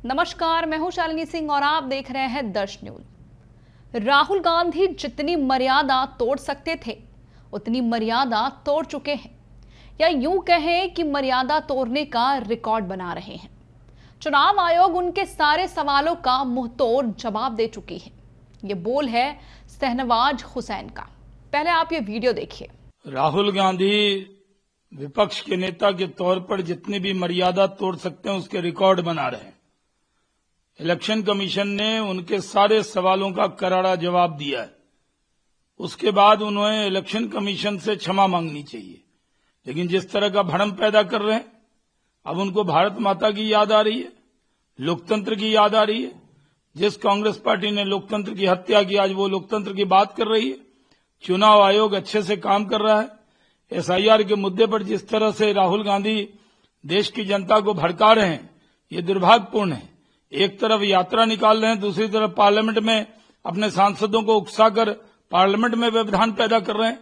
नमस्कार, मैं हूं शालिनी सिंह और आप देख रहे हैं दर्श न्यूज। राहुल गांधी जितनी मर्यादा तोड़ सकते थे उतनी मर्यादा तोड़ चुके हैं, या यूं कहें कि मर्यादा तोड़ने का रिकॉर्ड बना रहे हैं। चुनाव आयोग उनके सारे सवालों का मुंहतोड़ जवाब दे चुकी है। ये बोल है शहनवाज हुसैन का। पहले आप ये वीडियो देखिए। राहुल गांधी विपक्ष के नेता के तौर पर जितनी भी मर्यादा तोड़ सकते हैं उसके रिकॉर्ड बना रहे हैं। इलेक्शन कमीशन ने उनके सारे सवालों का करारा जवाब दिया है। उसके बाद उन्हें इलेक्शन कमीशन से क्षमा मांगनी चाहिए, लेकिन जिस तरह का भ्रम पैदा कर रहे हैं, अब उनको भारत माता की याद आ रही है, लोकतंत्र की याद आ रही है। जिस कांग्रेस पार्टी ने लोकतंत्र की हत्या की, आज वो लोकतंत्र की बात कर रही है। चुनाव आयोग अच्छे से काम कर रहा है। एसआईआर के मुद्दे पर जिस तरह से राहुल गांधी देश की जनता को भड़का रहे हैं, ये दुर्भाग्यपूर्ण है। एक तरफ यात्रा निकाल रहे हैं, दूसरी तरफ पार्लियामेंट में अपने सांसदों को उकसाकर पार्लियामेंट में व्यवधान पैदा कर रहे हैं।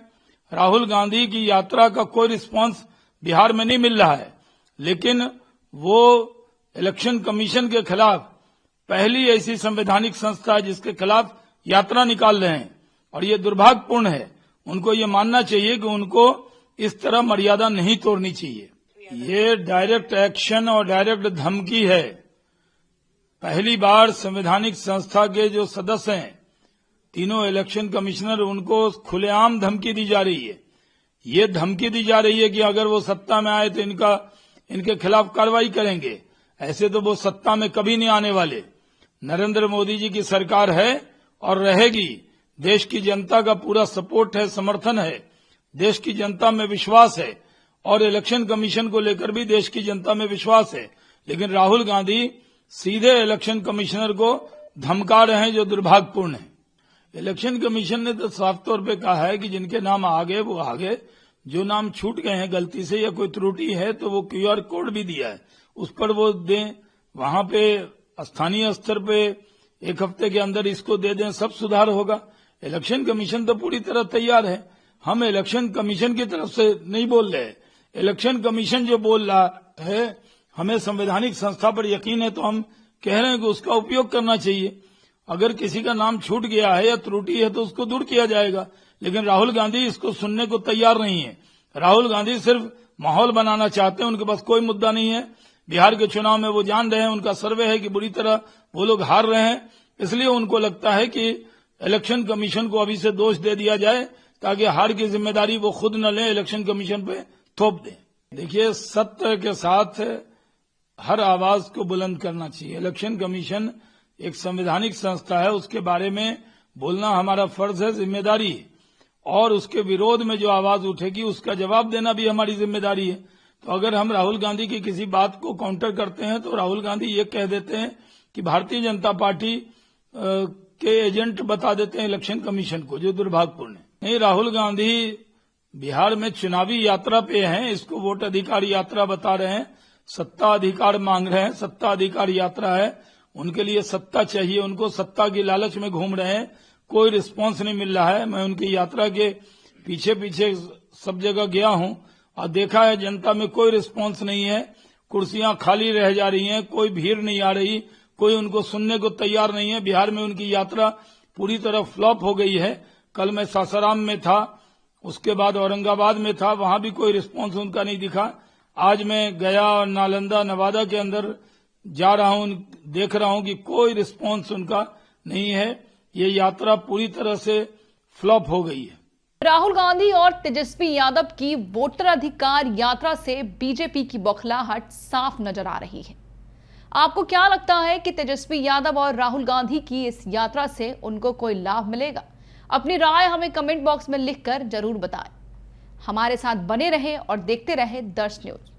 राहुल गांधी की यात्रा का कोई रिस्पांस बिहार में नहीं मिल रहा है, लेकिन वो इलेक्शन कमीशन के खिलाफ पहली ऐसी संवैधानिक संस्था है जिसके खिलाफ यात्रा निकाल रहे हैं, और ये दुर्भाग्यपूर्ण है। उनको ये मानना चाहिए कि उनको इस तरह मर्यादा नहीं तोड़नी चाहिए। ये डायरेक्ट एक्शन और डायरेक्ट धमकी है। पहली बार संवैधानिक संस्था के जो सदस्य हैं, तीनों इलेक्शन कमिश्नर, उनको खुलेआम धमकी दी जा रही है। ये धमकी दी जा रही है कि अगर वो सत्ता में आए तो इनके खिलाफ कार्रवाई करेंगे। ऐसे तो वो सत्ता में कभी नहीं आने वाले। नरेंद्र मोदी जी की सरकार है और रहेगी। देश की जनता का पूरा सपोर्ट है, समर्थन है, देश की जनता में विश्वास है, और इलेक्शन कमीशन को लेकर भी देश की जनता में विश्वास है। लेकिन राहुल गांधी सीधे इलेक्शन कमिश्नर को धमका रहे हैं, जो दुर्भाग्यपूर्ण है। इलेक्शन कमीशन ने तो साफ तौर पे कहा है कि जिनके नाम आ गए वो आ गए, जो नाम छूट गए हैं गलती से या कोई त्रुटि है तो वो क्यूआर कोड भी दिया है, उस पर वो दें। वहां पे स्थानीय स्तर पे एक हफ्ते के अंदर इसको दे दें, सब सुधार होगा। इलेक्शन कमीशन तो पूरी तरह तैयार है। हम इलेक्शन कमीशन की तरफ से नहीं बोल रहे। इलेक्शन कमीशन जो बोल रहा है, हमें संवैधानिक संस्था पर यकीन है, तो हम कह रहे हैं कि उसका उपयोग करना चाहिए। अगर किसी का नाम छूट गया है या त्रुटि है तो उसको दूर किया जाएगा, लेकिन राहुल गांधी इसको सुनने को तैयार नहीं है। राहुल गांधी सिर्फ माहौल बनाना चाहते हैं, उनके पास कोई मुद्दा नहीं है। बिहार के चुनाव में वो जान रहे हैं, उनका सर्वे है कि बुरी तरह वो लोग हार रहे हैं, इसलिए उनको लगता है कि इलेक्शन कमीशन को अभी से दोष दे दिया जाए ताकि हार की जिम्मेदारी वो खुद न लें, इलेक्शन कमीशन पे थोप दें। देखिए, सत्य के साथ हर आवाज को बुलंद करना चाहिए। इलेक्शन कमीशन एक संवैधानिक संस्था है, उसके बारे में बोलना हमारा फर्ज है, जिम्मेदारी है, और उसके विरोध में जो आवाज उठेगी उसका जवाब देना भी हमारी जिम्मेदारी है। तो अगर हम राहुल गांधी की किसी बात को काउंटर करते हैं तो राहुल गांधी ये कह देते हैं कि भारतीय जनता पार्टी के एजेंट बता देते हैं इलेक्शन कमीशन को, जो दुर्भाग्यपूर्ण है। नहीं, राहुल गांधी बिहार में चुनावी यात्रा पे हैं, इसको वोट अधिकार यात्रा बता रहे हैं, सत्ता अधिकार मांग रहे हैं। सत्ता अधिकार यात्रा है, उनके लिए सत्ता चाहिए, उनको सत्ता की लालच में घूम रहे हैं। कोई रिस्पांस नहीं मिल रहा है। मैं उनकी यात्रा के पीछे पीछे सब जगह गया हूं और देखा है जनता में कोई रिस्पांस नहीं है। कुर्सियां खाली रह जा रही हैं, कोई भीड़ नहीं आ रही, कोई उनको सुनने को तैयार नहीं है। बिहार में उनकी यात्रा पूरी तरह फ्लॉप हो गई है। कल मैं सासाराम में था, उसके बाद औरंगाबाद में था, वहां भी कोई रिस्पांस उनका नहीं दिखा। आज मैं गया और नालंदा, नवादा के अंदर जा रहा हूं, देख रहा हूं कि कोई रिस्पांस उनका नहीं है। ये यात्रा पूरी तरह से फ्लॉप हो गई है। राहुल गांधी और तेजस्वी यादव की वोटर अधिकार यात्रा से बीजेपी की बौखलाहट साफ नजर आ रही है। आपको क्या लगता है कि तेजस्वी यादव और राहुल गांधी की इस यात्रा से उनको कोई लाभ मिलेगा? अपनी राय हमें कमेंट बॉक्स में लिखकर जरूर बताएं। हमारे साथ बने रहें और देखते रहें दर्श न्यूज।